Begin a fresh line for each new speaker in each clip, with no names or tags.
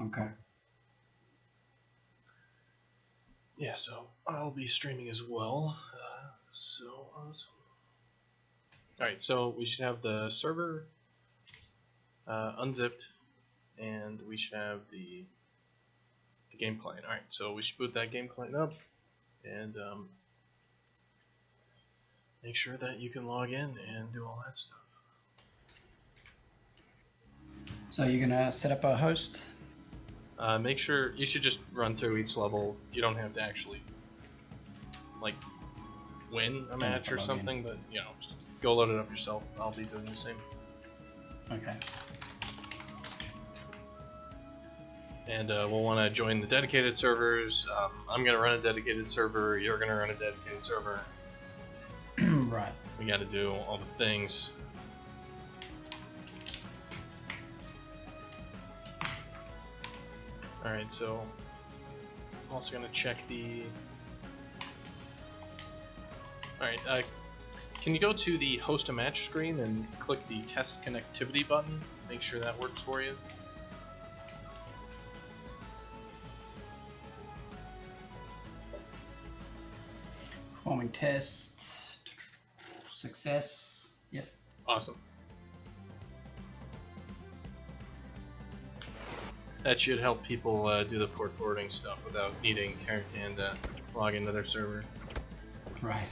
Okay.
Yeah, so I'll be streaming as well. So awesome. Alright, so we should have the server unzipped, and we should have the game client. Alright, so we should boot that game client up, and make sure that you can log in and do all that stuff.
So you're gonna set up a host?
Make sure you should just run through each level. You don't have to actually like win a match or something, but you know, just go load it up yourself. I'll be doing the same.
Okay.
And we'll want to join the dedicated servers. I'm gonna run a dedicated server. You're gonna run a dedicated server.
Right.
We got to do all the things. Alright, so I'm also going to check the... Alright, can you go to the host a match screen and click the test connectivity button? Make sure that works for you.
Performing test. Success. Yep.
Awesome. That should help people do the port forwarding stuff without needing Karakan to log into their server.
Right.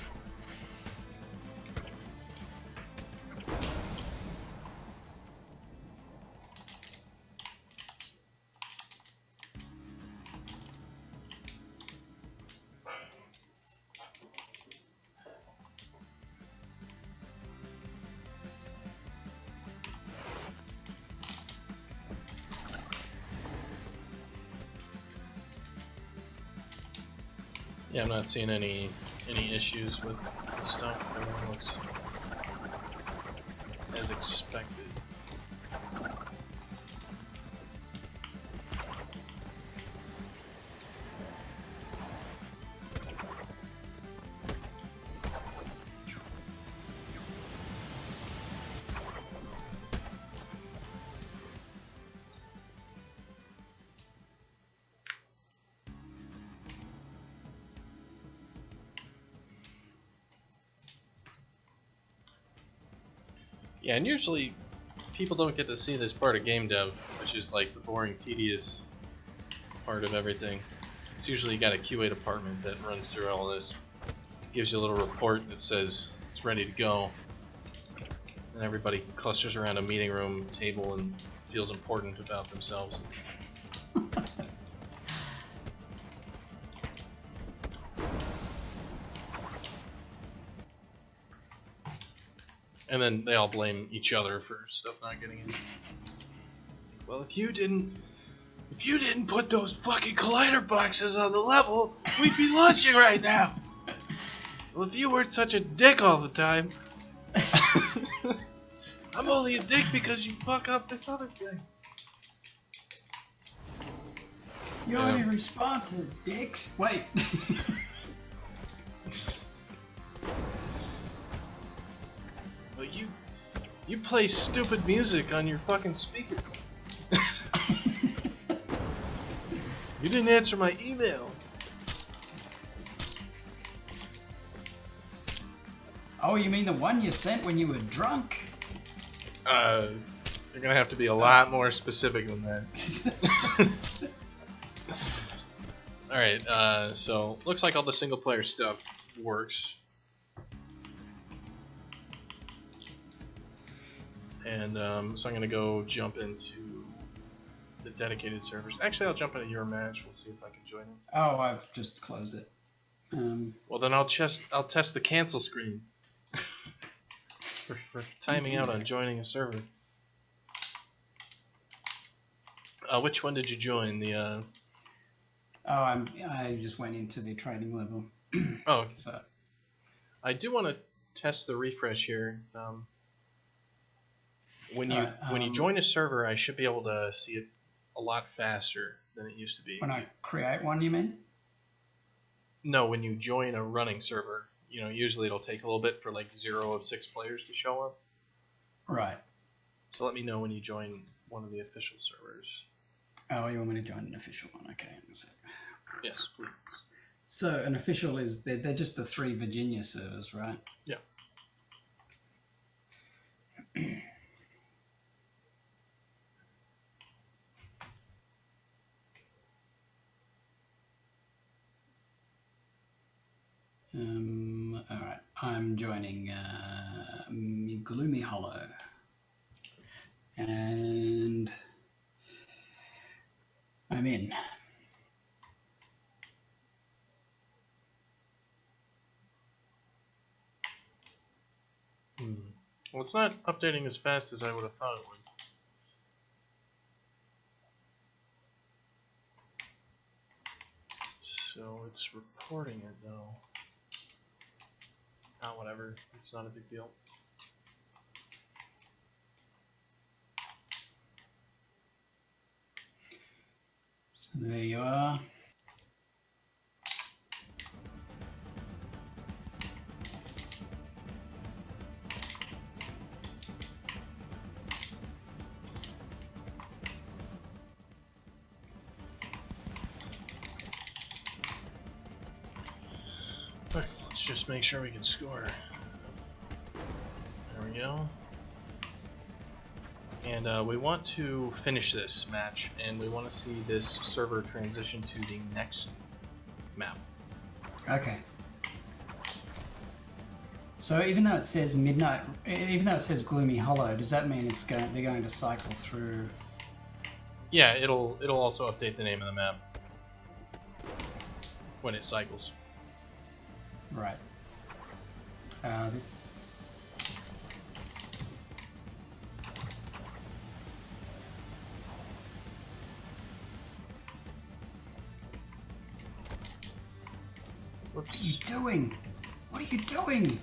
Yeah, I'm not seeing any issues with the stuff. Everything looks as expected. Yeah, and usually people don't get to see this part of game dev, which is like the boring, tedious part of everything. It's usually you got a QA department that runs through all this, gives you a little report that says it's ready to go, and everybody clusters around a meeting room table and feels important about themselves. And then they all blame each other for stuff not getting in. Well, if you didn't put those fucking collider boxes on the level, we'd be launching right now. Well, if you weren't such a dick all the time, I'm only a dick because you fuck up this other thing.
You already respond to dicks. Wait.
Well, you play stupid music on your fucking speaker. You didn't answer my email.
Oh, you mean the one you sent when you were drunk?
You're gonna have to be a lot more specific than that. Alright, so looks like all the single player stuff works. And so I'm gonna go jump into the dedicated servers. Actually, I'll jump into your match. We'll see if I can join it.
Oh, I've just closed it.
Well, then I'll test the cancel screen for timing out on joining a server. Which one did you join? The
I just went into the trading level.
Oh, okay.
So
I do want to test the refresh here. When you join a server, I should be able to see it a lot faster than it used to be.
When I create one, you mean?
No, when you join a running server, you know, usually it'll take a little bit for like 0 of 6 players to show up.
Right.
So let me know when you join one of the official servers.
Oh, you want me to join an official one? Okay.
Yes, please.
So an official is they're just the 3 Virginia servers, right?
Yeah.
All right. I'm joining Gloomy Hollow, and I'm in.
Well, it's not updating as fast as I would have thought it would. So it's reporting it though. Ah, whatever. It's not a big deal.
So there you are.
Alright, let's just make sure we can score. There we go. And we want to finish this match, and we want to see this server transition to the next map.
Okay. So even though it says midnight, even though it says Gloomy Hollow, does that mean they're going to cycle through?
Yeah, it'll also update the name of the map when it cycles.
Right. This.
Whoops.
What are you doing? What are you doing? You're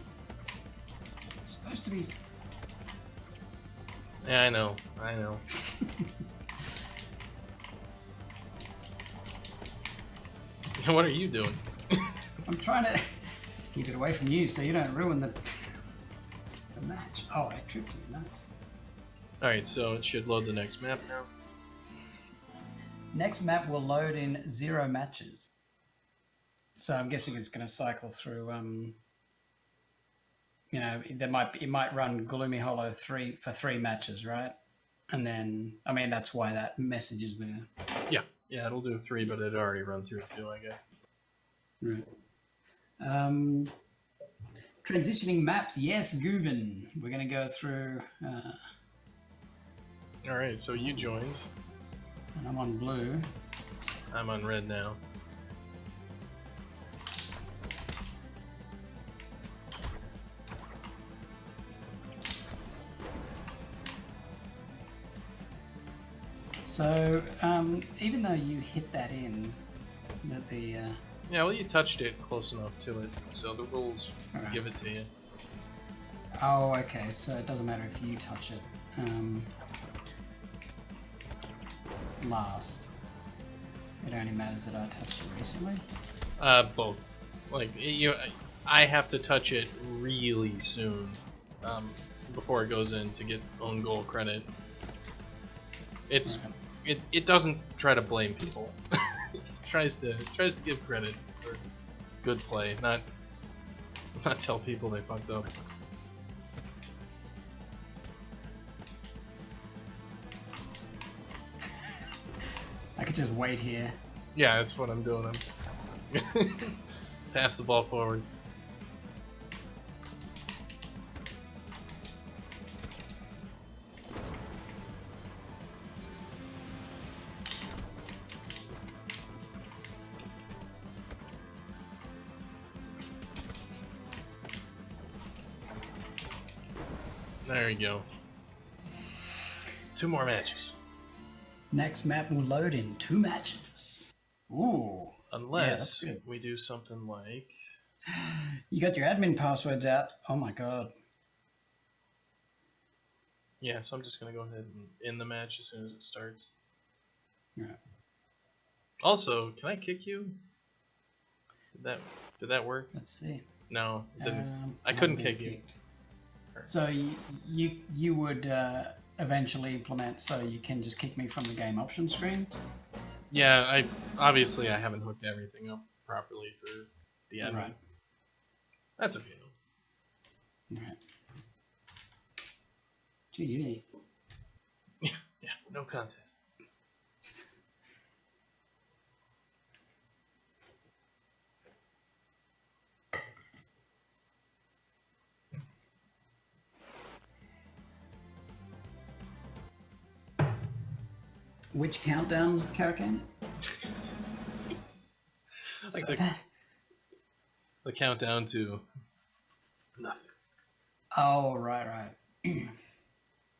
supposed to be.
Yeah, I know. What are you doing?
I'm trying to keep it away from you so you don't ruin the match. Oh, I tripped you. Nice.
Alright, so it should load the next map now.
Next map will load in 0 matches. So I'm guessing it's going to cycle through. You know, it might run Gloomy Hollow 3 for 3 matches, right? And then, I mean, that's why that message is there.
Yeah, it'll do 3, but it already run through 2, I guess.
Right. Transitioning maps, yes, Gubin. We're going to go through.
Alright, so you joined.
And I'm on blue.
I'm on red now.
So, even though you hit that in, that the.
Yeah, well, you touched it close enough to it, so the rules give it to you.
Oh, okay, so it doesn't matter if you touch it. Last. It only matters that I touched it recently?
Both. Like, I have to touch it really soon, before it goes in to get own goal credit. It doesn't try to blame people. It tries to give credit for good play, not tell people they fucked up.
I could just wait here.
Yeah, that's what I'm doing. I'm pass the ball forward. There you go. 2 more matches.
Next map will load in 2 matches. Ooh.
Unless
yeah,
we do something like...
You got your admin passwords out. Oh my god.
Yeah, so I'm just going to go ahead and end the match as soon as it starts.
Yeah.
Also, can I kick you? Did that work?
Let's see.
No, it didn't. I couldn't kick you.
So you would eventually implement so you can just kick me from the game option screen?
Yeah, I haven't hooked everything up properly for the admin.
Right.
That's okay though.
Right. Gee.
Yeah, no contest.
Which countdown, Caracan?
Like the countdown to nothing.
Oh, right.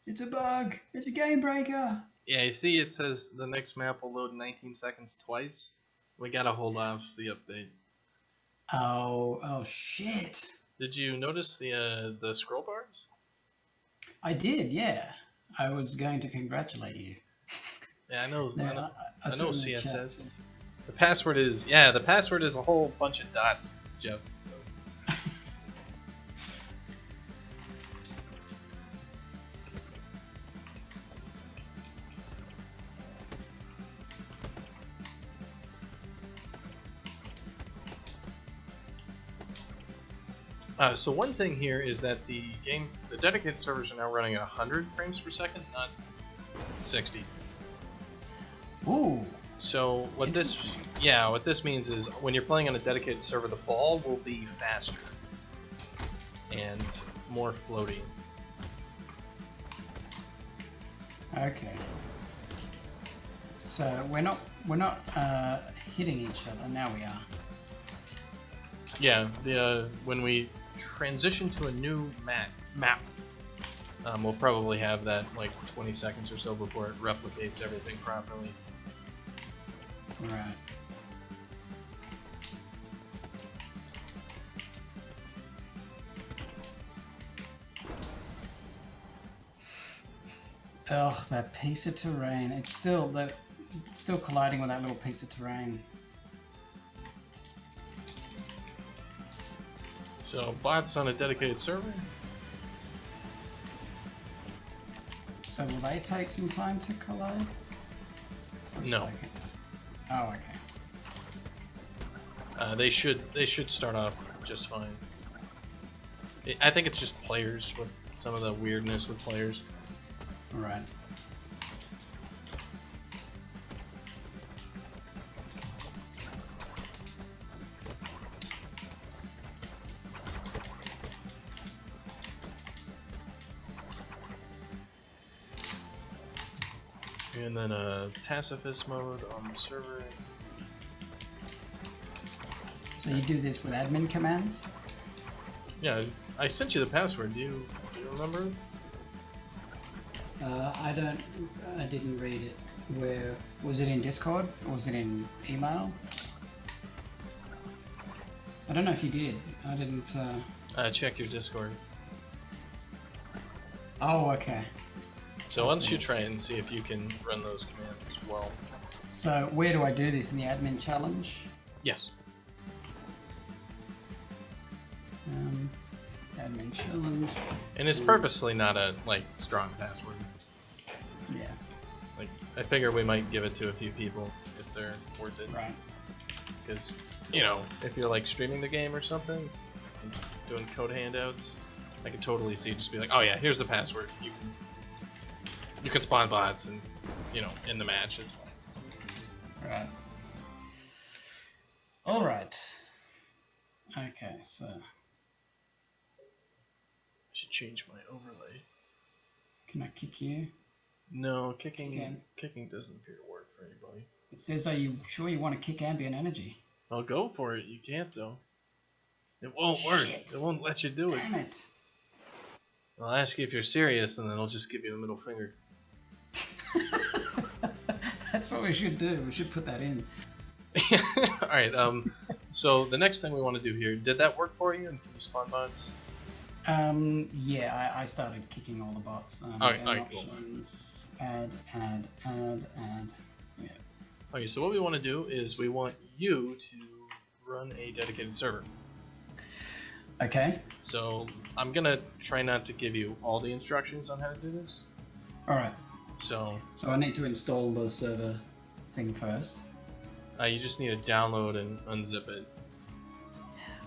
It's a bug. It's a game breaker.
Yeah, you see it says the next map will load in 19 seconds twice. We gotta hold off the update.
Oh shit.
Did you notice the scroll bars?
I did, yeah. I was going to congratulate you.
Yeah, I know
certainly
CSS.
checked.
The password is a whole bunch of dots, Jeff. So one thing here is that the dedicated servers are now running at 100 frames per second, not 60.
Ooh.
So what this means is when you're playing on a dedicated server, the ball will be faster and more floaty.
Okay. So we're not hitting each other. Now we are.
Yeah. When we transition to a new map, we'll probably have that like 20 seconds or so before it replicates everything properly.
Right. Ugh, that piece of terrain. It's still colliding with that little piece of terrain.
So bots on a dedicated server?
So will they take some time to collide?
No.
Oh, okay.
They should start off just fine. I think it's just players with some of the weirdness with players.
Right.
And then a pacifist mode on the server.
So you do this with admin commands?
Yeah, I sent you the password. Do you remember?
I didn't read it. Where was it, in Discord or was it in email? I don't know if you did. I didn't.
Check your Discord.
Oh, okay.
So why don't you try it and see if you can run those commands as well.
So where do I do this, in the admin challenge?
Yes.
Admin challenge.
And it's purposely not a strong password.
Yeah.
Like I figure we might give it to a few people if they're worth it.
Right.
Because if you're like streaming the game or something, and doing code handouts, I could totally see just be like, oh yeah, here's the password. You can spawn bots and in the match. It's fine.
Right. All right. Okay, so
I should change my overlay.
can I kick you?
No, kicking doesn't appear to work for anybody.
It says, are you sure you want to kick ambient energy?
I'll go for it. You can't though. It won't work. It won't let you do it.
Damn it.
I'll ask you if you're serious, and then I'll just give you the middle finger.
That's what we should do. We should put that in.
All right. So the next thing we want to do here, did that work for you? And can you spawn bots?
Yeah, I started kicking all the bots.
Alright,
options, cool. Add. Yeah.
Okay, so what we want to do is we want you to run a dedicated server.
Okay.
So I'm gonna try not to give you all the instructions on how to do this.
All right.
So
I need to install the server thing first.
you just need to download and unzip it.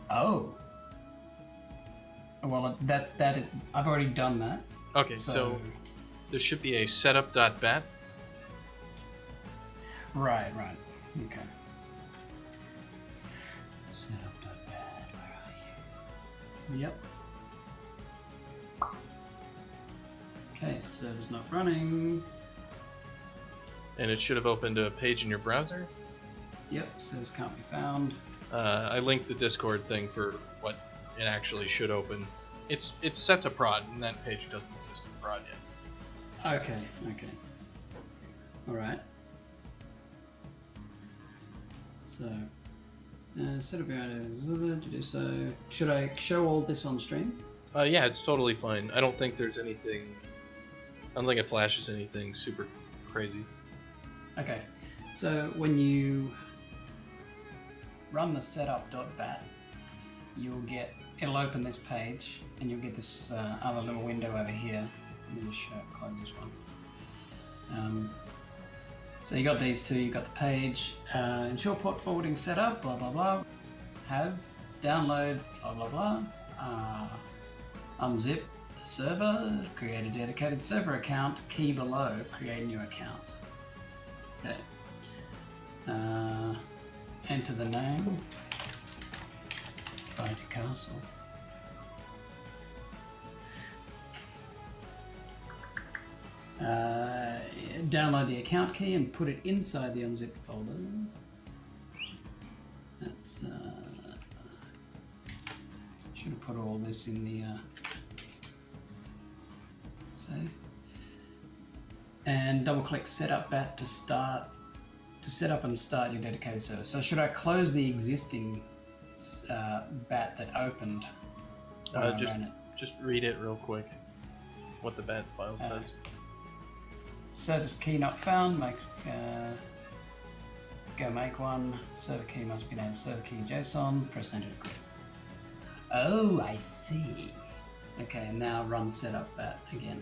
Oh. Well, I've already done that.
Okay, so there should be a setup.bat.
Right. Okay. Setup.bat. Where are you? Yep. Okay, server's not running.
And it should have opened a page in your browser.
Yep, servers can't be found.
I linked the Discord thing for what it actually should open. It's set to prod, and that page doesn't exist in prod yet.
Okay. Alright. So, set up your own to do so. Should I show all this on stream?
Yeah, it's totally fine. I don't think there's anything. I don't think it flashes anything super crazy.
Okay, so when you run the setup.bat, it'll open this page, and you'll get this other little window over here. Let me just close this one. So you got these two. You got the page, ensure port forwarding setup, blah blah blah. Have download, blah blah blah. Unzip the server, create a dedicated server account. Key below, create a new account. Okay. Enter the name. Fighter Castle. Download the account key and put it inside the unzipped folder. That's should have put all this in the save. And double click setup bat to set up and start your dedicated server. So should I close the existing bat that opened?
Just read it real quick. What the bat file says.
Service key not found. Go make one. Server key must be named server key JSON. Press enter to quit. Oh, I see. Okay, now run setup bat again.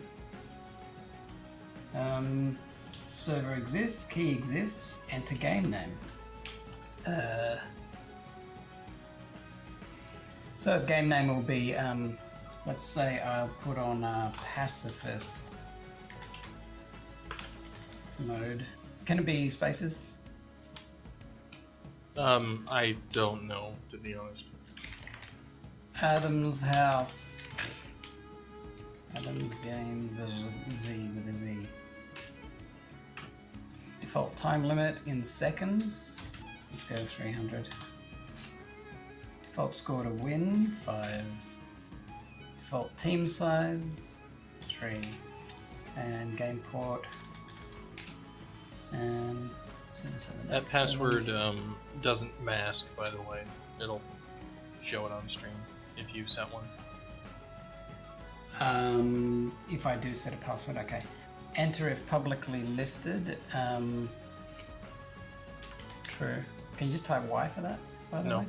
Server exists, key exists, enter game name. So game name will be, let's say I'll put on pacifist mode. Can it be spaces?
I don't know, to be honest.
Adam's house. Adam's games Z with a Z. Default time limit in seconds. Let's go 300. Default score to win 5. Default team size 3. And game port. And
that password doesn't mask, by the way. It'll show it on stream if you set one.
If I do set a password, okay. Enter if publicly listed. True. Can you just type Y for that, by the way?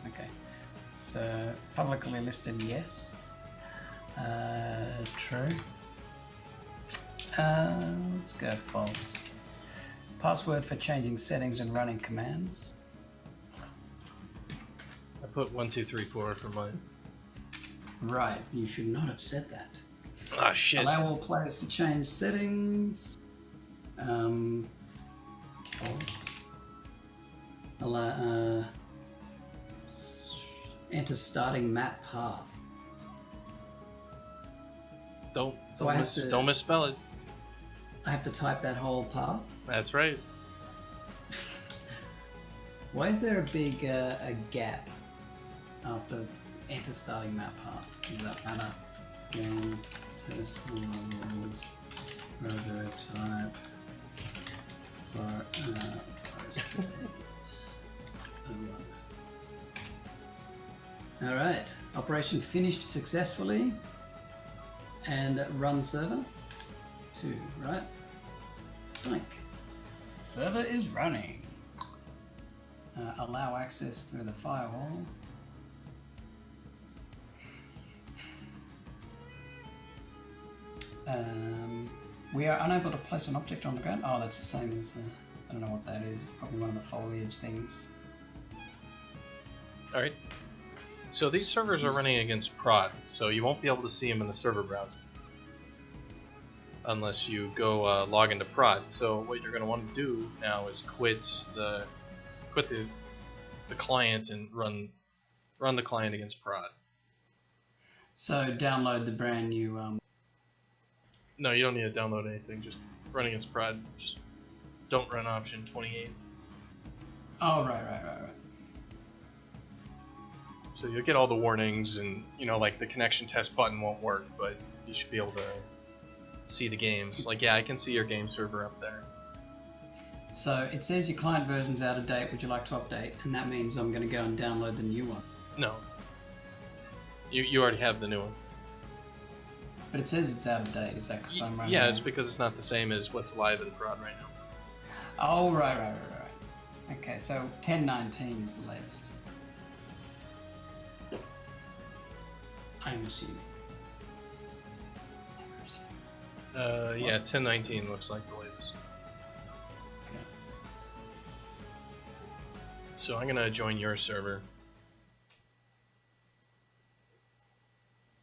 Okay. So, publicly listed, yes. True. Let's go false. Password for changing settings and running commands.
I put 1234 for mine.
Right, you should not have said that.
Ah, shit.
Allow all players to change settings. False. Allow, enter starting map path.
Don't misspell it.
I have to type that whole path?
That's right.
Why is there a big a gap after enter starting map path? Does that matter? Game test rules prototype for Alright, operation finished successfully. And run server 2, right? Blank. Server is running. Allow access through the firewall. We are unable to place an object on the ground. Oh, that's the same as, I don't know what that is. Probably one of the foliage things.
Alright. So these servers are running against prod, so you won't be able to see them in the server browser. Unless you go log into prod. So what you're going to want to do now is quit the client and run the client against prod.
So download the brand new...
No, you don't need to download anything. Just run against prod. Just don't run option 28.
Oh, right.
So you'll get all the warnings, and you know, like the connection test button won't work, but you should be able to see the games. Like, yeah, I can see your game server up there.
So it says your client version's out of date. Would you like to update? And that means I'm going to go and download the new one.
No. You already have the new one.
But it says it's out of date. Is that because I'm running?
Yeah, it's because it's not the same as what's live in prod right now.
Oh, right. Okay, so 10.19 is the latest. I'm assuming.
Yeah, 10.19 looks like the latest.
Okay.
So I'm gonna join your server.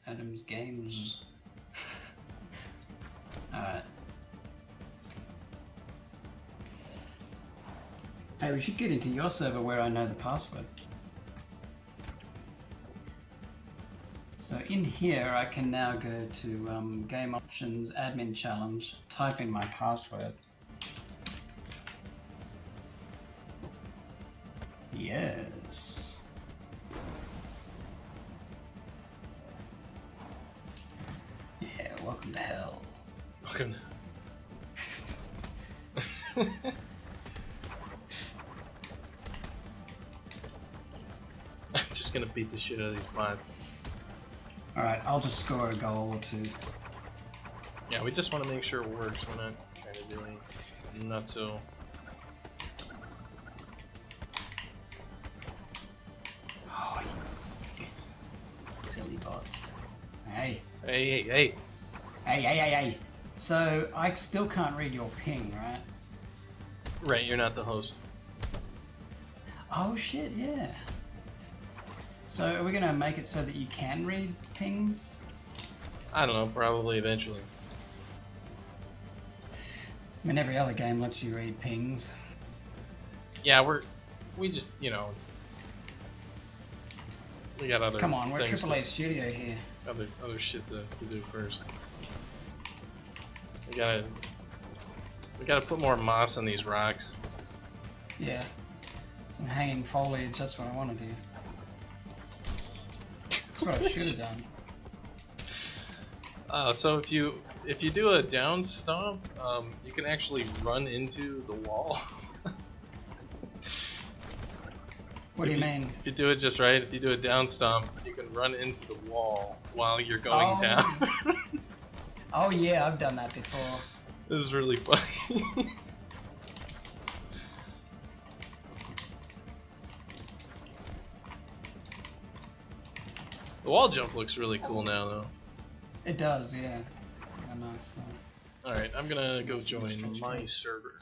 Adam's Games. Alright. Hey, we should get into your server where I know the password. So in here I can now go to Game Options, Admin Challenge, type in my password. Yes. Yeah, welcome to hell.
Welcome. I'm just gonna beat the shit out of these bots.
Alright, I'll just score a goal or two.
Yeah, we just want to make sure it works. We're not trying to do any nutso.
Oh, silly bots. Hey.
Hey.
Hey. So, I still can't read your ping, right?
Right, you're not the host.
Oh shit, yeah. So, are we gonna make it so that you can read pings?
I don't know, probably eventually.
I mean, every other game lets you read pings.
Yeah, we just, you know, we got other
Come on, we're
things
AAA studio here.
other shit to do first. We gotta put more moss on these rocks.
Yeah. Some hanging foliage, that's what I want to do. That's what I should have done.
So if you do a down stomp, you can actually run into the wall.
What do you mean?
If you do it just right, if you do a down stomp, you can run into the wall while you're going down.
Oh yeah, I've done that before.
This is really funny. The wall jump looks really cool now, though.
It does, yeah. Nice.
Alright, I'm gonna go join my server.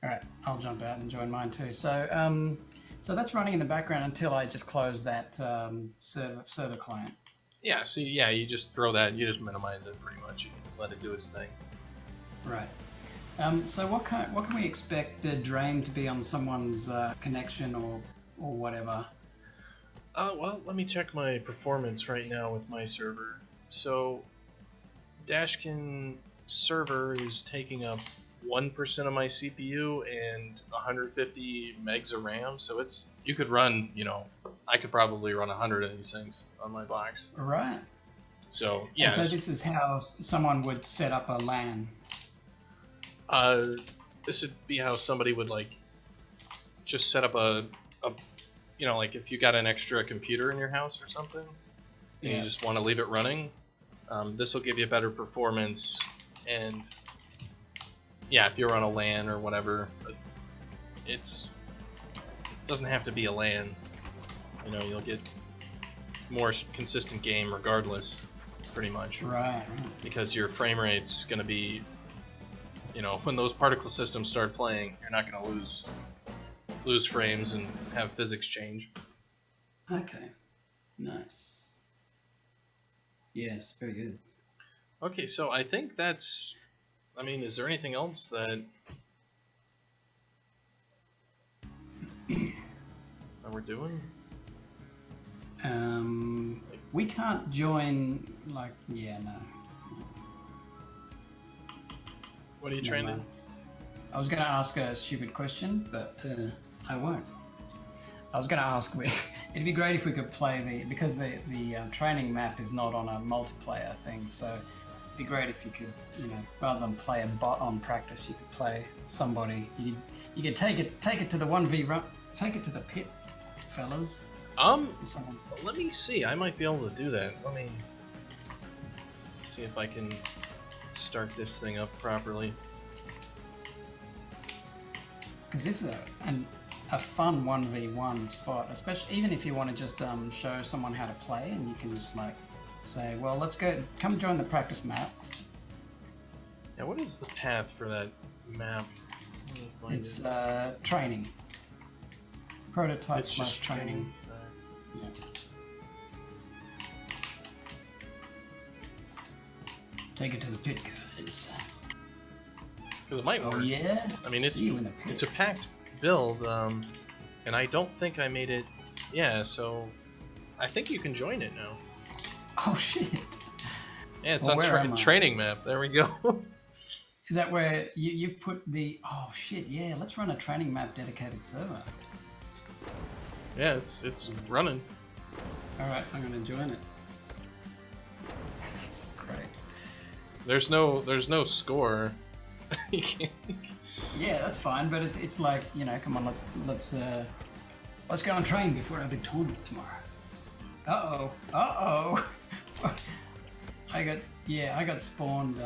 Alright, I'll jump out and join mine too. So, so that's running in the background until I just close that server client.
Yeah, so yeah, you just throw that, you just minimize it pretty much, and let it do its thing.
Right. So what can we expect the drain to be on someone's connection or whatever?
Well, let me check my performance right now with my server. So, Dashkin server is taking up 1% of my CPU and 150 megs of RAM, so you could run, you know, I could probably run 100 of these things on my box.
Right.
So, yeah.
And so this is how someone would set up a LAN.
This would be how somebody would, like, just set up a you know, like if you got an extra computer in your house or something, and you just want to leave it running, this will give you better performance. And yeah, if you're on a LAN or whatever, but it doesn't have to be a LAN. You know, you'll get more consistent game regardless. pretty much.
Right.
Because your frame rate's going to be, you know, when those particle systems start playing, you're not going to lose frames and have physics change.
Okay. Nice. Yes, very good.
Okay, so I think that's... I mean, is there anything else that we're doing?
We can't join, like, yeah, no.
What are you trying to...
I was going to ask a stupid question, but I won't. I was going to ask, it'd be great if we could play because the training map is not on a multiplayer thing, so it'd be great if you could, you know, rather than play a bot on practice, you could play somebody. You could take it to the 1v run, take it to the pit, fellas.
Let me see. I might be able to do that. Let me see if I can start this thing up properly.
Because this is a fun 1v1 spot, especially even if you want to just show someone how to play, and you can just like say, well, let's go, come join the practice map.
Yeah, what is the path for that map?
It's training. Prototype / training. Yeah. Take it to the pit, guys.
Because it might work.
Oh yeah?
I mean, it's a packed build, and I don't think I made it. Yeah, so I think you can join it now.
Oh shit!
Yeah, it's on training map. There we go.
Is that where you've put the? Oh shit! Yeah, let's run a training map dedicated server.
Yeah, it's running.
All right, I'm gonna join it. That's great.
There's no score.
Yeah, that's fine, but it's like, you know, come on, let's go and train before our big tournament tomorrow. Uh-oh. I got spawned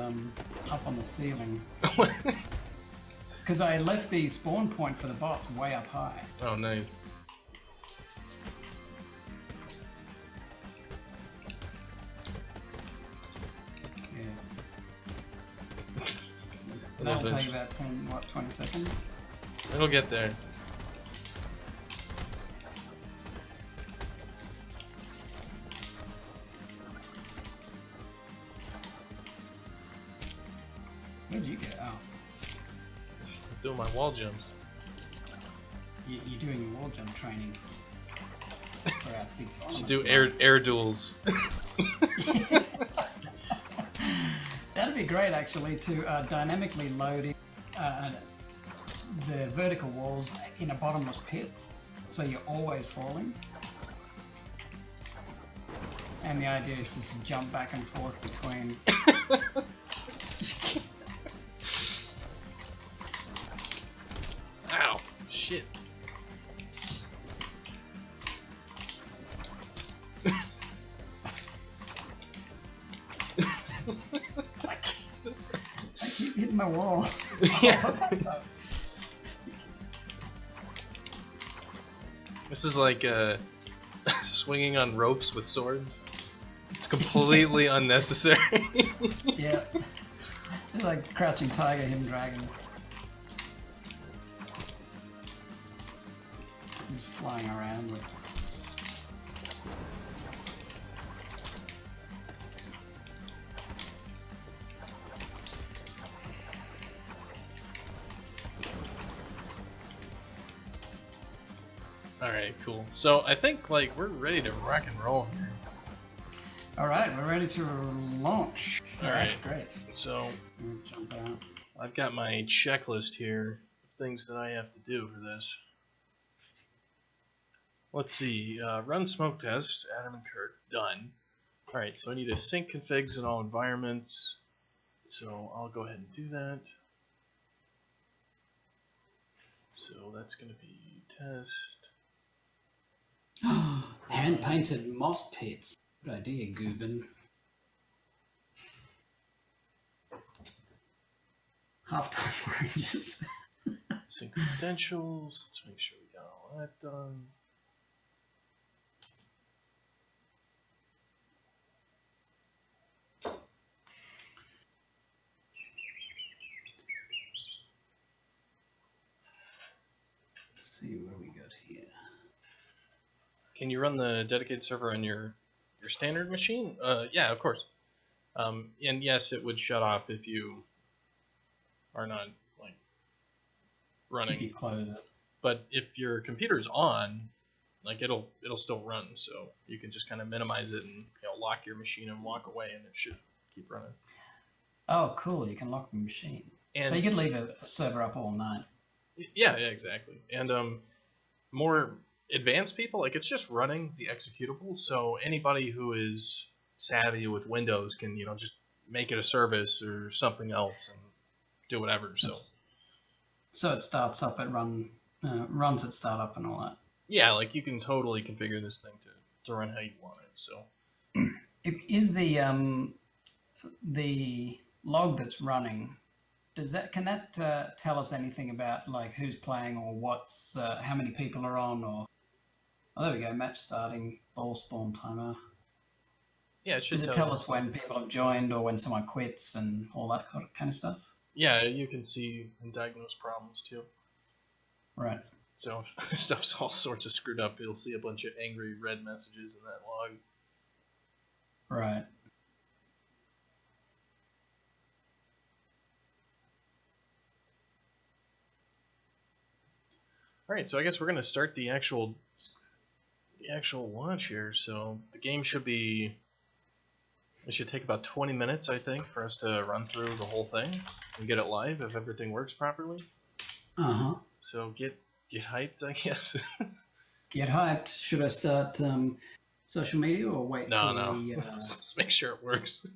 up on the ceiling. Because I left the spawn point for the bots way up high.
Oh, nice.
That'll take about 20 seconds?
It'll get there.
Where'd you go? Oh.
Doing my wall jumps.
You're doing your wall jump training. For our big
Just do air duels.
That'd be great, actually, to dynamically load in, the vertical walls in a bottomless pit, so you're always falling. And the idea is just to jump back and forth between.
Ow! Shit.
I keep hitting my wall.
Yeah. This is like swinging on ropes with swords. It's completely unnecessary.
Yeah. It's like Crouching Tiger, Hidden Dragon. Just flying around with.
Alright, cool. So I think like we're ready to rock and roll here.
Alright, we're ready to launch.
Alright,
great.
So
Jump out.
I've got my checklist here of things that I have to do for this. Let's see, run smoke test, Adam and Kurt, done. Alright, so I need to sync configs in all environments. So I'll go ahead and do that. So that's going to be test.
Hand-painted moss pits. Good idea, Goobin. Half-time ranges.
Sync credentials. Let's make sure we got all that done.
see what do we got here.
Can you run the dedicated server on your standard machine? Yeah, of course. And yes, it would shut off if you are not like running.
If you close it.
But if your computer's on, like it'll still run. So you can just kind of minimize it and lock your machine and walk away, and it should keep running.
Oh, cool! You can lock the machine.
And
so you could leave a server up all night.
Yeah, exactly. And more advanced people, like it's just running the executable. So anybody who is savvy with Windows can just make it a service or something else and do whatever. So
it starts up at runs at startup and all that.
Yeah, like you can totally configure this thing to run how you want it. So
is the log that's running, can that tell us anything about like who's playing or what's how many people are on, or there we go, match starting, ball spawn timer.
Yeah, it should.
Does it tell us when people have joined or when someone quits and all that kind of stuff?
Yeah, you can see and diagnose problems too.
Right.
So if stuff's all sorts of screwed up, you'll see a bunch of angry red messages in that log.
Right.
All right, so I guess we're going to start the actual launch here. So the game should take about 20 minutes, I think, for us to run through the whole thing and get it live if everything works properly.
Uh-huh.
So get hyped, I guess.
Get hyped. Should I start social media or wait till we...
Let's make sure it works.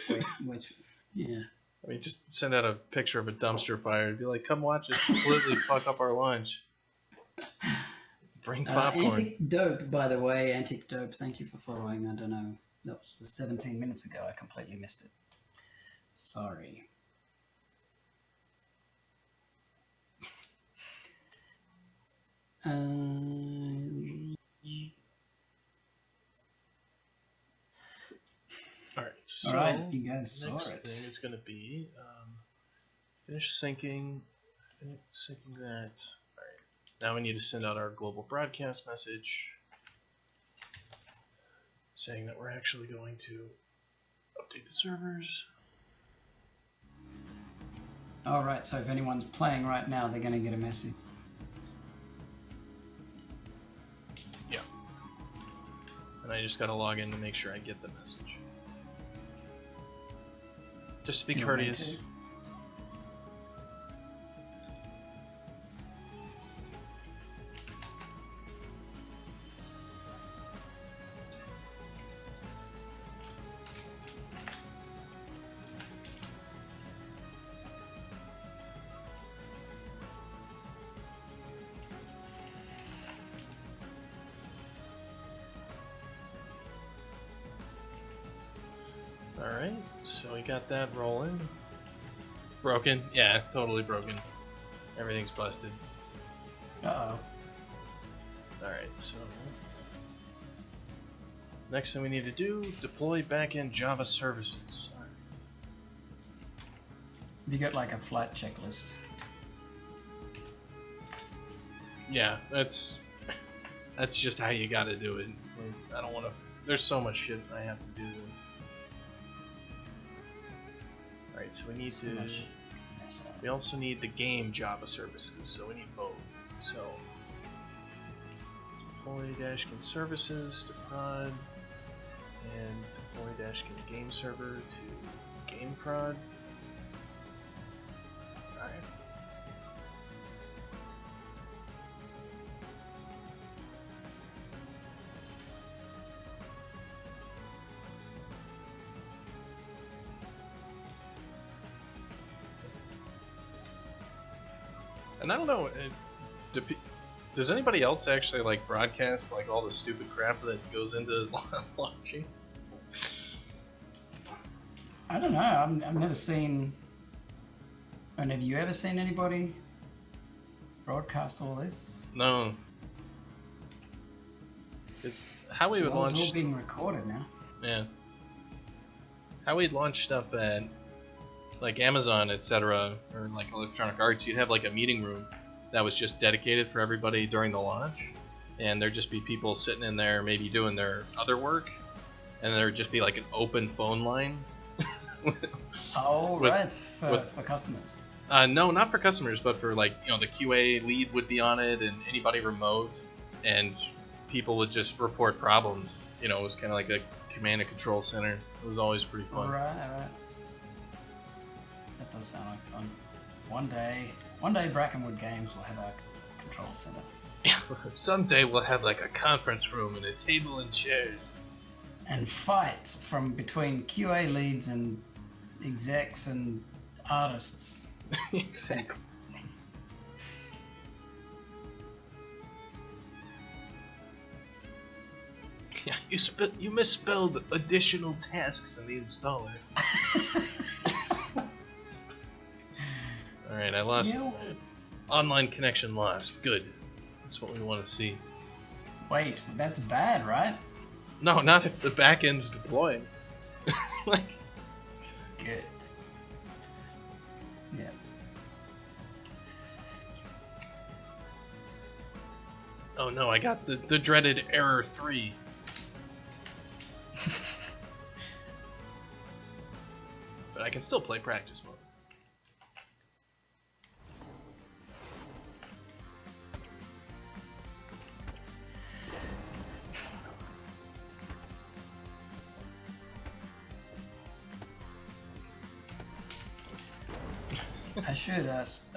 wait. Yeah.
I mean, just send out a picture of a dumpster fire and be like, come watch us completely fuck up our lunch. Bring popcorn.
Antic Dope, by the way. Antic Dope, thank you for following. I don't know. That was 17 minutes ago. I completely missed it. Sorry.
Alright, so
Alright, you guys saw it.
Next thing is going to be finish syncing that. Alright, now we need to send out our global broadcast message saying that we're actually going to update the servers.
Alright, so if anyone's playing right now, they're going to get a message.
Yeah. And I just got to log in to make sure I get the message. Just to be courteous. Alright, so we got that rolling. Broken? Yeah, totally broken. Everything's busted.
Uh-oh.
Alright, so next thing we need to do, deploy backend Java services.
Have you got like a flight checklist?
Yeah, that's just how you gotta do it. I don't want to. There's so much shit I have to do. Alright, so we need we also need the game Java services, so we need both. So deploy Dashkin services to prod and deploy Dashkin game server to game prod. Alright. And I don't know, does anybody else actually like broadcast like all the stupid crap that goes into launching?
I don't know. I've never seen. And have you ever seen anybody broadcast all this?
No. It's how we would launch.
It's all being recorded now.
Yeah. How we'd launch stuff at like Amazon, etc., or like Electronic Arts, you'd have like a meeting room, that was just dedicated for everybody during the launch, and there'd just be people sitting in there maybe doing their other work, and there'd just be like an open phone line.
Oh,
with,
right, for customers.
No, not for customers, but for like, you know, the QA lead would be on it, and anybody remote, and people would just report problems. You know, it was kind of like a command and control center. It was always pretty fun.
Right. That does sound like fun. One day, Brackenwood Games will have a control center.
Someday we'll have like a conference room and a table and chairs.
And fights from between QA leads and execs and artists.
Exactly. Yeah, you misspelled additional tasks in the installer. Alright, I lost. Online connection lost. Good. That's what we want to see.
Wait, that's bad, right?
No, not if the backend's deploying. Like.
Good. Yeah.
Oh no, I got the dreaded error 3. But I can still play practice mode.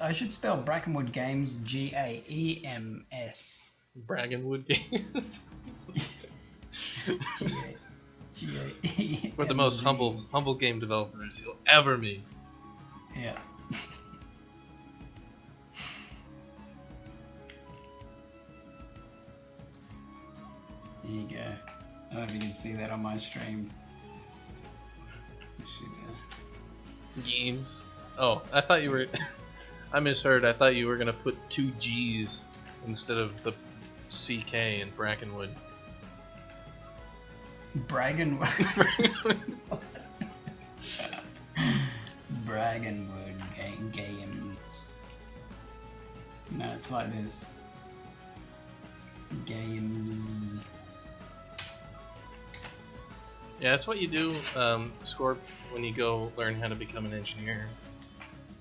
I should spell Brackenwood Games Gaems.
Brackenwood Games.
G-A-E.
We're the most humble game developers you'll ever meet.
Yeah. There you go. I don't know if you can see that on my stream.
Games. Oh, I thought you were. I misheard. I thought you were gonna put 2 G's instead of the CK in Brackenwood.
Braggenwood. Braggenwood game. No, it's like this. Games.
Yeah, that's what you do, Scorp, when you go learn how to become an engineer.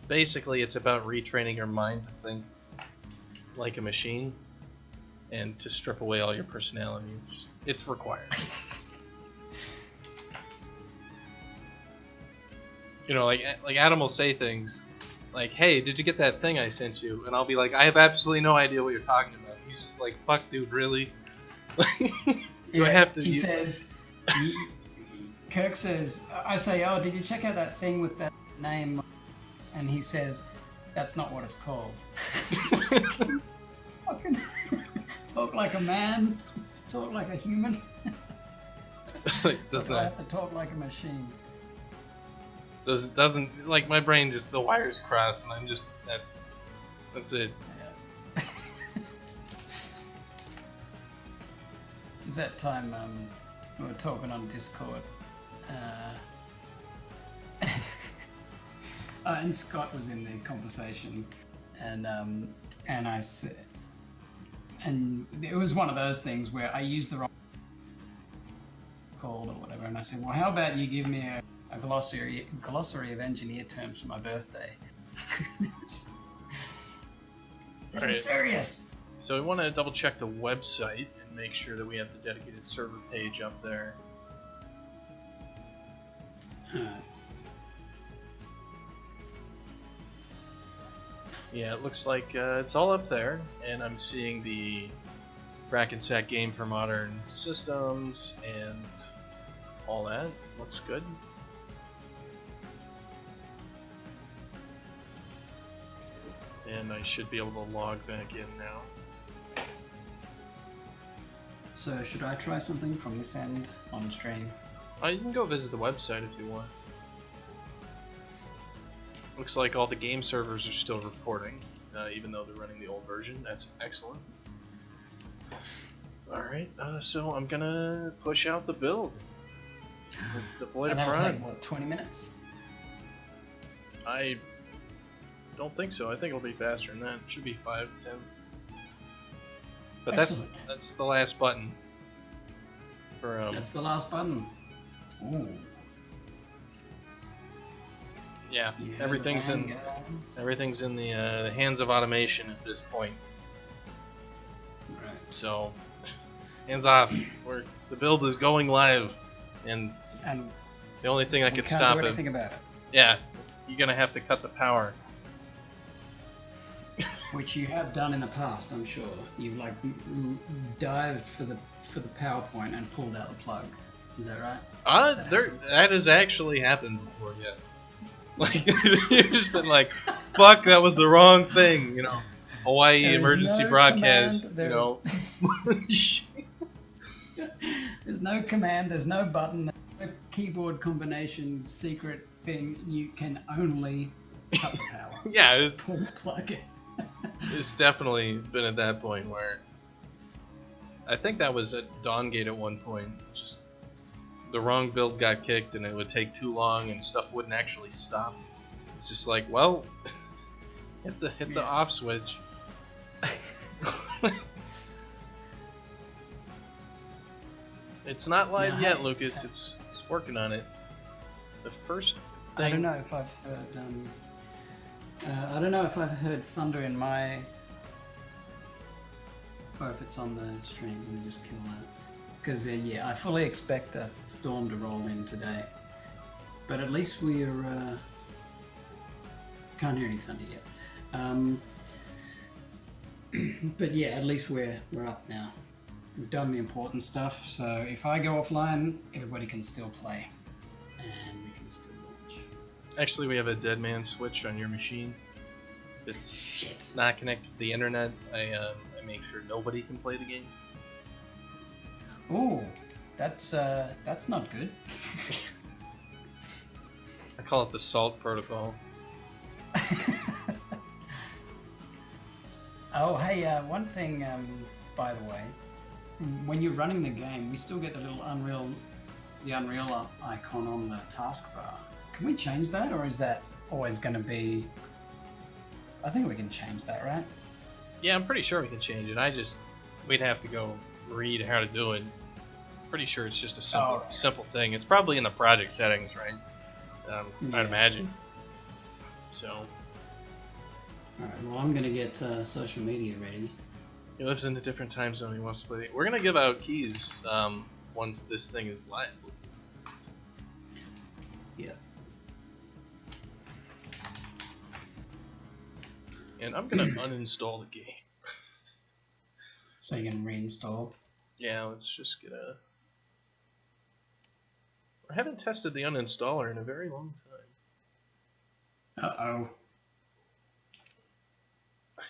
Basically, it's about retraining your mind to think like a machine and to strip away all your personality. It's required. You know, like Adam will say things like, "Hey, did you get that thing I sent you?" And I'll be like, "I have absolutely no idea what you're talking about." And he's just like, "Fuck, dude, really?" Do I have to?
He says, Kirk says, I say, "Oh, did you check out that thing with that name?" And he says, "That's not what it's called." Fucking talk like a man, talk like a human.
Like,
I have to talk like a machine.
Doesn't like my brain just the wires cross and I'm just that's it.
Yeah. Is that time we were talking on Discord? And Scott was in the conversation, and I said, and it was one of those things where I used the wrong called or whatever, and I said, well, how about you give me a glossary of engineer terms for my birthday? This is serious.
So we want to double check the website and make sure that we have the dedicated server page up there. Yeah, it looks like it's all up there, and I'm seeing the Brackensat game for modern systems and all that. Looks good. And I should be able to log back in now.
So should I try something from this end on stream?
You can go visit the website if you want. Looks like all the game servers are still reporting, even though they're running the old version. That's excellent. Alright, so I'm gonna push out the build. Deploy to
And that'll
prod.
take, what, 20 minutes?
I don't think so. I think it'll be faster than that. It should be 5, 10. But
Excellent.
that's the last button. For
That's the last button. Ooh.
Yeah,
You heard
everything's
the
in
bang, guys.
everything's in the hands of automation at this point.
Right.
So, hands off. The build is going live, and
And
the only thing that
we
could
can't
stop
do
it,
anything about it.
yeah, you're gonna have to cut the power.
Which you have done in the past, I'm sure. You've like dived for the PowerPoint and pulled out the plug. Is that right?
That has actually happened before, yes. Like, you've just been like, fuck, that was the wrong thing, you know. Hawaii
There is
emergency
no
broadcast,
command,
you know.
There's no command, there's no button, there's no keyboard combination secret thing. You can only cut the power.
Yeah,
Pull the plug in.
it's definitely been at that point where I think that was at Dawngate at one point. Just the wrong build got kicked and it would take too long and stuff wouldn't actually stop. It's just like, well, hit the off switch. It's not live yet, Lucas. It's working on it. The first thing.
I don't know if I've heard. I don't know if I've heard thunder in my, or if it's on the stream. Let me just kill that. Because yeah, I fully expect a storm to roll in today. But at least we're can't hear any thunder yet. But yeah, at least we're up now. We've done the important stuff. So if I go offline, everybody can still play, and we can still watch.
Actually, we have a dead man switch on your machine. If it's
Shit.
not connected to the internet, I make sure nobody can play the game.
Oh, that's not good.
I call it the SALT protocol.
Oh, hey, one thing, by the way, when you're running the game, we still get the little Unreal icon on the taskbar. Can we change that, or is that always going to be? I think we can change that, right?
Yeah, I'm pretty sure we can change it. We'd have to go read how to do it. Pretty sure it's just a simple thing. It's probably in the project settings, right? I'd imagine. So.
Alright, well, I'm going to get social media ready.
He lives in a different time zone. He wants to play. We're gonna give out keys once this thing is live.
Yeah.
And I'm gonna uninstall the game.
So you can reinstall.
Yeah, let's just get a. I haven't tested the uninstaller in a very long time.
Uh-oh.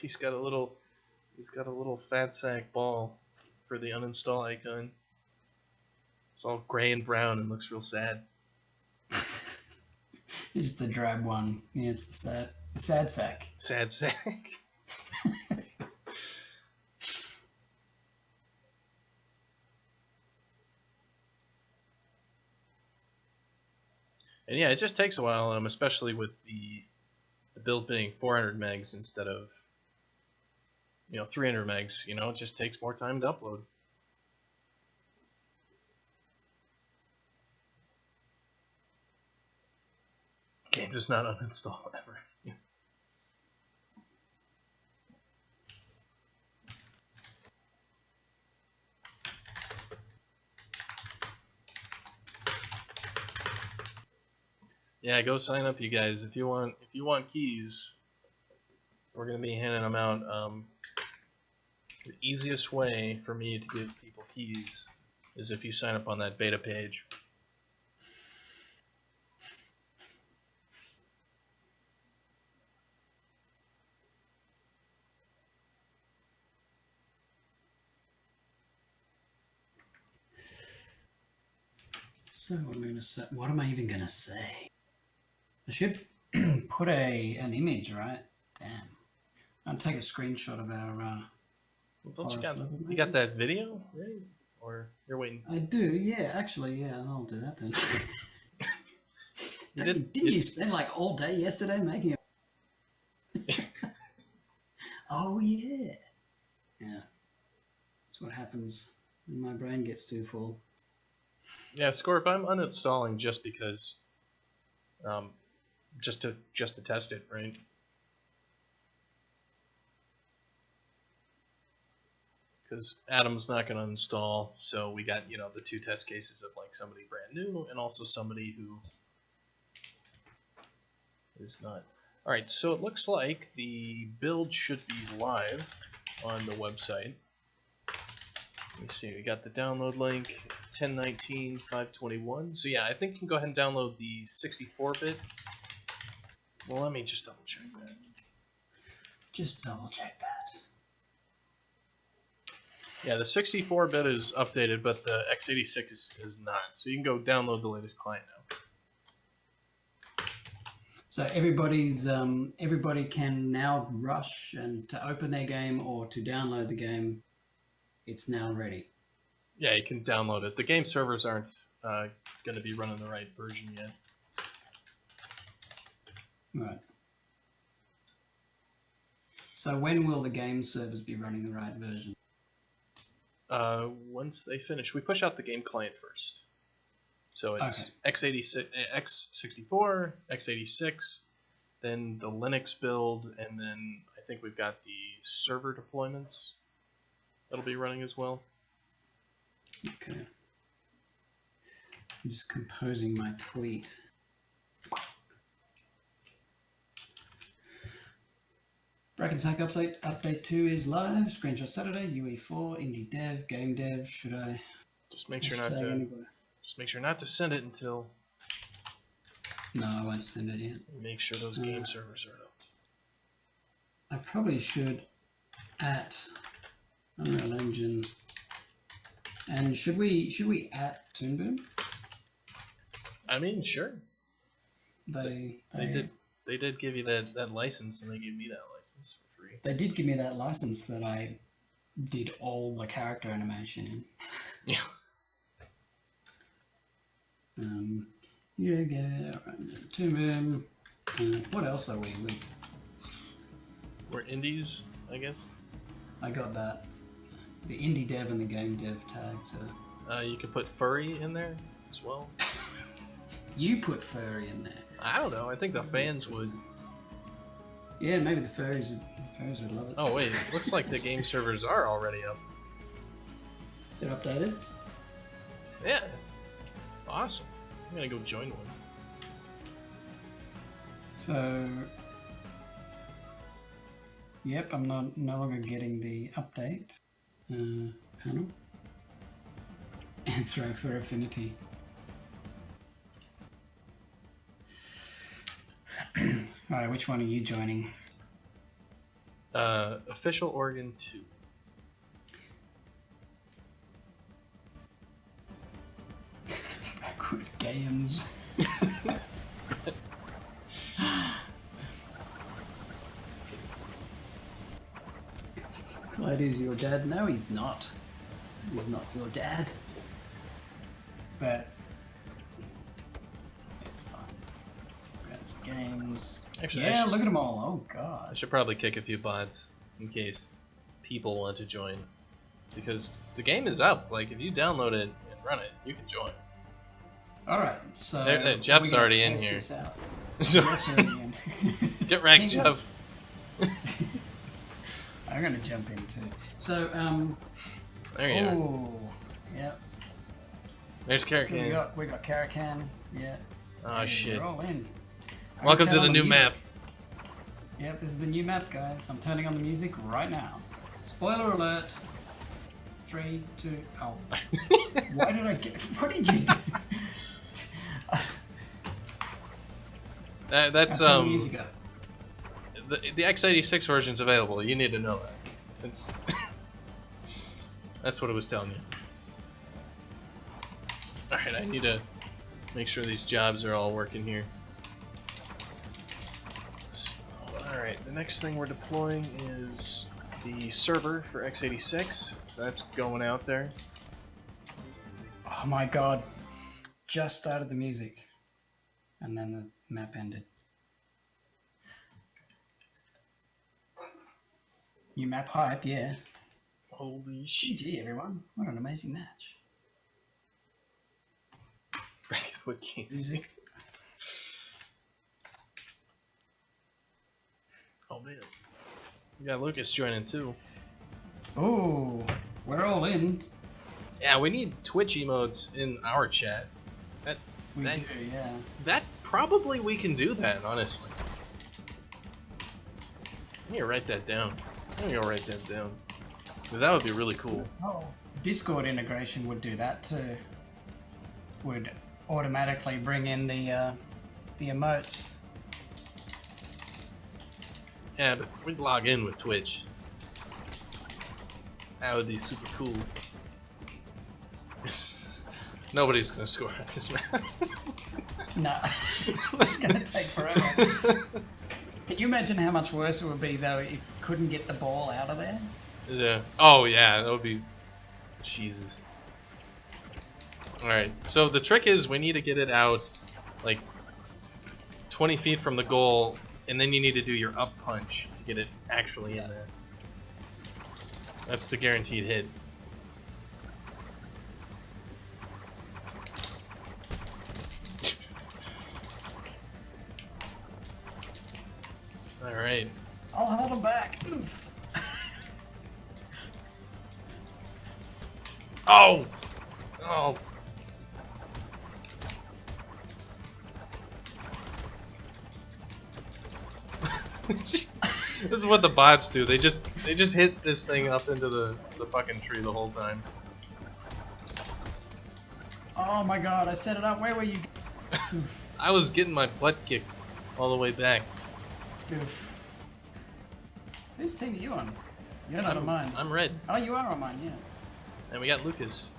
He's got a little fat sack ball for the uninstall icon. It's all gray and brown and looks real sad.
It's the drab one. Yeah, it's the sad sack.
Sad sack. And yeah, it just takes a while, especially with the build being 400 megs instead of 300 megs. It just takes more time to upload. Game does not uninstall ever. Yeah, go sign up, you guys. If you want keys, we're gonna be handing them out. The easiest way for me to give people keys is if you sign up on that beta page.
So what am I going to say? What am I even going to say? I should put an image, right? Damn. I'll take a screenshot of our.
Well, don't you got that video, right? Or you're waiting?
I do, yeah. Actually, yeah. I'll do that then. Didn't you spend like all day yesterday making it? Oh yeah. Yeah. That's what happens when my brain gets too full.
Yeah, Scorp, I'm uninstalling just because, just to test it, right? Because Adam's not going to install, so we got, you know, the 2 test cases of like somebody brand new and also somebody who is not. All right, so it looks like the build should be live on the website. Let me see, we got the download link, 1019, 521. So yeah, I think you can go ahead and download the 64-bit. Well, let me just double check that.
Just double check that.
Yeah, the 64-bit is updated, but the x86 is not. So you can go download the latest client now.
So everybody can now rush and to open their game or to download the game. It's now ready.
Yeah, you can download it. The game servers aren't going to be running the right version yet.
Right. So when will the game servers be running the right version?
Once they finish, we push out the game client first. So it's
Okay.
x86, x64, x86, then the Linux build, and then I think we've got the server deployments that'll be running as well.
Okay. I'm just composing my tweet. Brackensack update 2 is live. Screenshot Saturday. UE4 indie dev game dev. Should I
just make sure not to send it until.
No, I won't send it yet.
Make sure those game servers are up.
I probably should at Unreal Engine. And should we at Toon Boom?
I mean, sure.
They
did give you that license, and they gave me that license for free.
They did give me that license that I did all the character animation in.
Yeah.
Yeah, get it. Toon Boom. What else are we?
We're indies, I guess.
I got that. The indie dev and the game dev tags.
You could put furry in there as well.
You put furry in there.
I don't know. I think the fans would.
Yeah, maybe the furries would love it.
Oh wait, it looks like the game servers are already up.
They're updated?
Yeah. Awesome. I'm gonna go join one.
So, yep, I'm no longer getting the update panel. And throw for affinity. Alright, which one are you joining?
Official Oregon 2.
Backward games. Clyde is your dad? No, he's not. He's not your dad. But it's fine. That's games.
Actually,
yeah, look at them all. Oh god.
I should probably kick a few bots in case people want to join, because the game is up. Like, if you download it and run it, you can join.
All right, so
Jeff's already in here.
Jeff's already in.
Get wrecked, Jeff.
I'm gonna jump in too. So
there you are.
Oh, yep.
There's Caracan.
We got Caracan. Yeah.
Oh
and
shit.
we're all in.
Welcome to the new map.
Yep, this is the new map, guys. I'm turning on the music right now. Spoiler alert. 3, 2. Oh. Why did I get? What did you do?
That's
turn the music up.
The x86 version's available. You need to know that. It's that's what it was telling you. Alright, I need to make sure these jobs are all working here. So, alright, the next thing we're deploying is the server for x86. So that's going out there.
Oh my god. Just started the music. And then the map ended. New map hype, yeah.
Holy shit.
GG, everyone. What an amazing match.
What game?
Music.
Oh man. We got Lucas joining too.
Oh, we're all in.
Yeah, we need Twitch emotes in our chat.
We
That-
do, yeah.
That probably we can do that, honestly. I'm gonna write that down. I'm gonna go write that down. Because that would be really cool.
Oh, Discord integration would do that too. Would automatically bring in the emotes.
Yeah, but we'd log in with Twitch. That would be super cool. Nobody's gonna score at this match.
Nah, it's gonna take forever. Can you imagine how much worse it would be though if you couldn't get the ball out of there?
Yeah. Oh yeah, that would be. Jesus. Alright, so the trick is we need to get it out like 20 feet from the goal, and then you need to do your up punch to get it actually in there. That's the guaranteed hit. Alright.
I'll hold him back.
Oh! Oh! This is what the bots do. They just hit this thing up into the fucking tree the whole time.
Oh my god, I set it up. Where were you?
I was getting my butt kicked all the way back.
Doof. Whose team are you on? You're not on mine.
I'm red.
Oh, you are on mine, yeah.
And we got Lucas.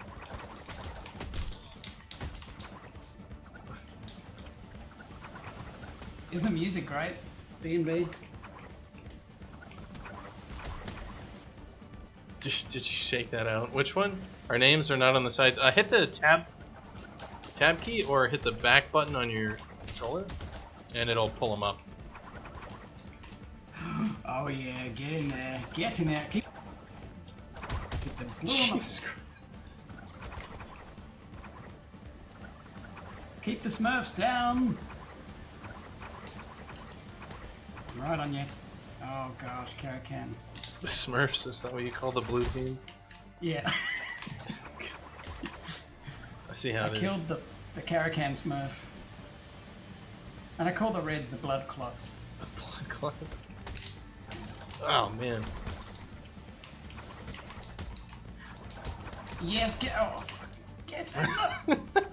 Isn't the music great? B&B.
Did you shake that out? Which one? Our names are not on the sides. Hit the tab key or hit the back button on your controller, and it'll pull them up.
Oh yeah, get in there. Get in there. Keep the blue on the
Jesus Christ.
Keep the Smurfs down. Right on you. Oh gosh, Caracan.
The Smurfs, is that what you call the blue team?
Yeah.
I see how
I
it is.
killed the Caracan Smurf. And I call the Reds the Blood Clots.
The blood clots. Oh man.
Yes, get off. Get in.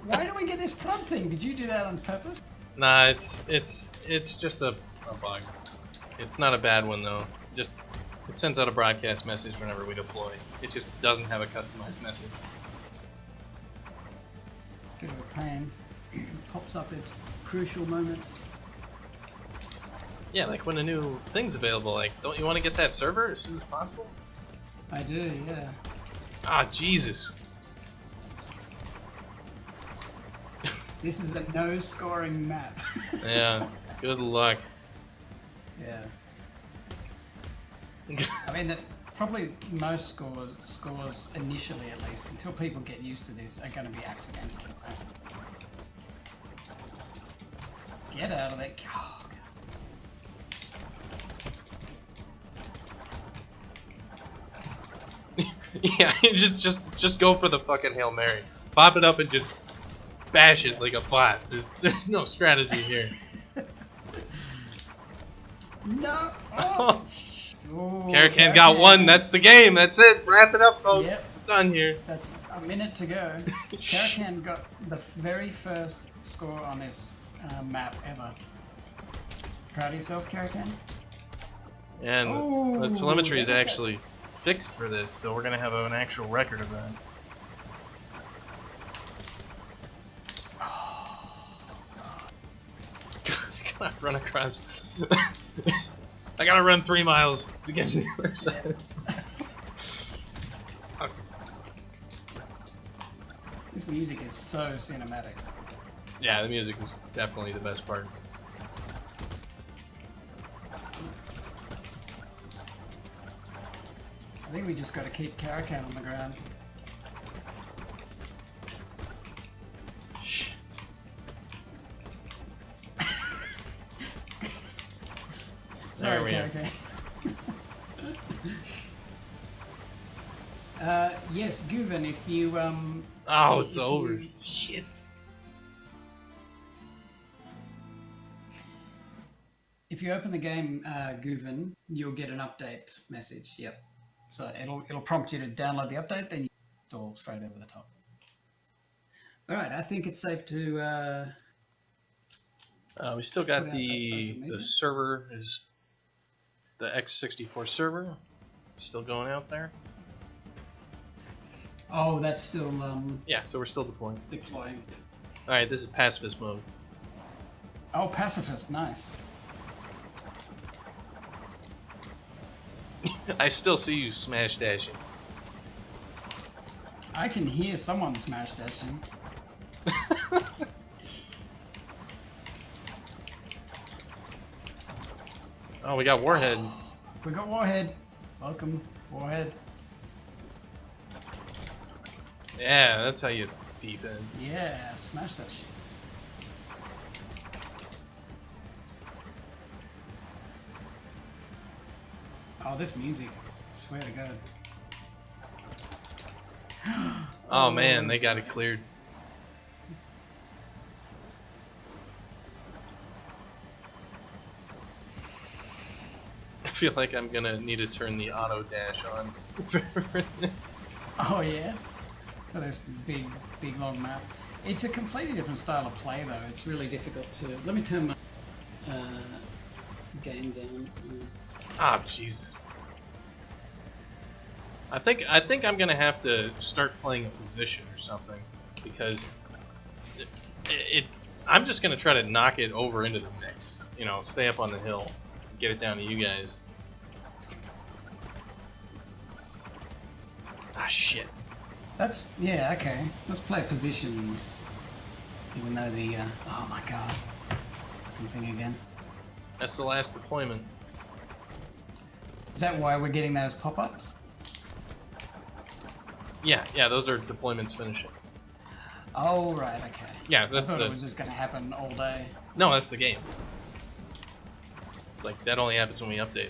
Why do we get this prod thing? Did you do that on purpose?
Nah, it's just a bug. It's not a bad one though. Just it sends out a broadcast message whenever we deploy. It just doesn't have a customized message.
It's a bit of a pain. Pops up at crucial moments.
Yeah, like when a new thing's available, like, don't you want to get that server as soon as possible?
I do, yeah.
Ah, Jesus.
This is a no-scoring map.
Yeah, good luck.
Yeah. I mean, probably most scores initially at least, until people get used to this, are going to be accidental. Get out of there. Oh,
Yeah, just go for the fucking Hail Mary. Pop it up and just bash it like a bot. There's no strategy here.
no! Oh. Oh,
Caracan got one. That's the game. That's it. Wrap it up, folks.
Yep.
Done here.
That's a minute to go. Caracan got the very first score on this map ever. Proud of yourself, Caracan?
And
Oh,
the telemetry is
that's it.
actually fixed for this, so we're gonna have an actual record of that. Gotta run across. I gotta run 3 miles to get to the other side. Okay.
This music is so cinematic.
Yeah, the music is definitely the best part.
basically. We just got to keep Caracan on the ground.
Shh.
Sorry,
There we
Caracan. Yes, Guven, if you
Oh, it's
if
over.
you-
Shit.
If you open the game, Guven, you'll get an update message. Yep. So it'll prompt you to download the update, then you install straight over the top. All right, I think it's safe to.
We still
Put
got
out that social
the
media.
server is the X64 server still going out there.
Oh, that's still
Yeah, so we're still deploying.
deploying.
All right, this is pacifist mode.
Oh, pacifist, nice.
I still see you smash dashing.
I can hear someone smash dashing.
Oh, we got Warhead.
We got Warhead. Welcome, Warhead.
Yeah, that's how you defend.
Yeah, smash that shit. Oh, this music. Swear to God.
Oh man, they got it cleared. I feel like I'm gonna need to turn the auto dash on for this.
Oh yeah. For this big long map. It's a completely different style of play though. It's really difficult to. Let me turn my game down.
Ah, Jesus. I think I'm gonna have to start playing a position or something because I'm just gonna try to knock it over into the mix. You know, stay up on the hill, get it down to you guys. Ah, shit.
That's yeah okay. Let's play positions. Even though the oh my God, fucking thing again.
That's the last deployment.
Is that why we're getting those pop-ups?
Yeah, those are deployments finishing.
Oh right, okay.
Yeah, that's
I thought
the
it was just gonna happen all day.
no, that's the game. It's like that only happens when we update.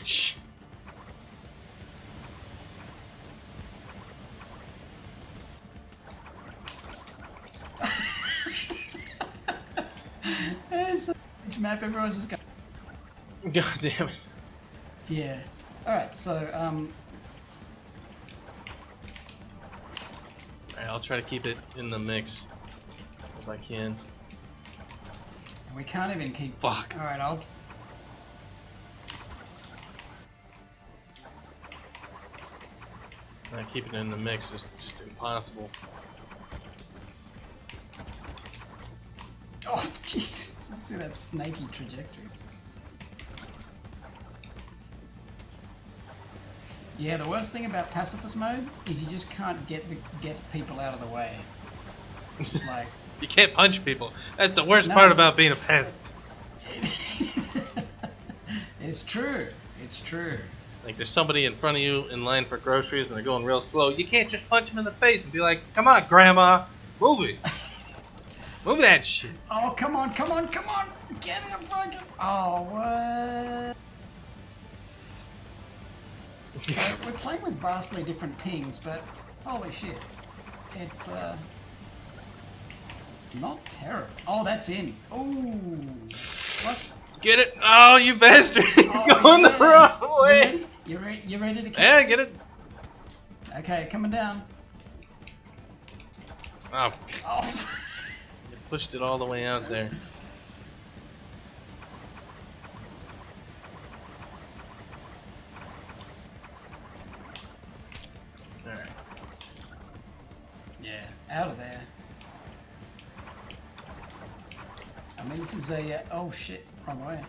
Shh.
It's a huge map. Everyone's just going.
God damn it.
Yeah. All right. So
Alright, I'll try to keep it in the mix if I can.
we can't even keep.
Fuck.
All right. I'll.
Keeping it in the mix is just impossible.
Oh jeez. You see that snaky trajectory. Yeah, the worst thing about pacifist mode is you just can't get people out of the way. It's like
You can't punch people. That's the worst
No.
part about being a pacifist.
it's true. It's true.
Like there's somebody in front of you in line for groceries and they're going real slow. You can't just punch them in the face and be like, "Come on, Grandma, move it, move that shit."
Oh come on! Come on! Come on! Get him, fucking! Oh what? So we're playing with vastly different pings, but holy shit, it's not terrible. Oh, that's in. Oh, what?
Get it? Oh, you bastard! He's
Oh,
going
yes.
the wrong way.
You ready? You ready to catch
Yeah,
this?
get it.
Okay, coming down.
Oh,
Oh.
you pushed it all the way out there. Alright.
Yeah, out of there. I mean, this is a oh shit, wrong way.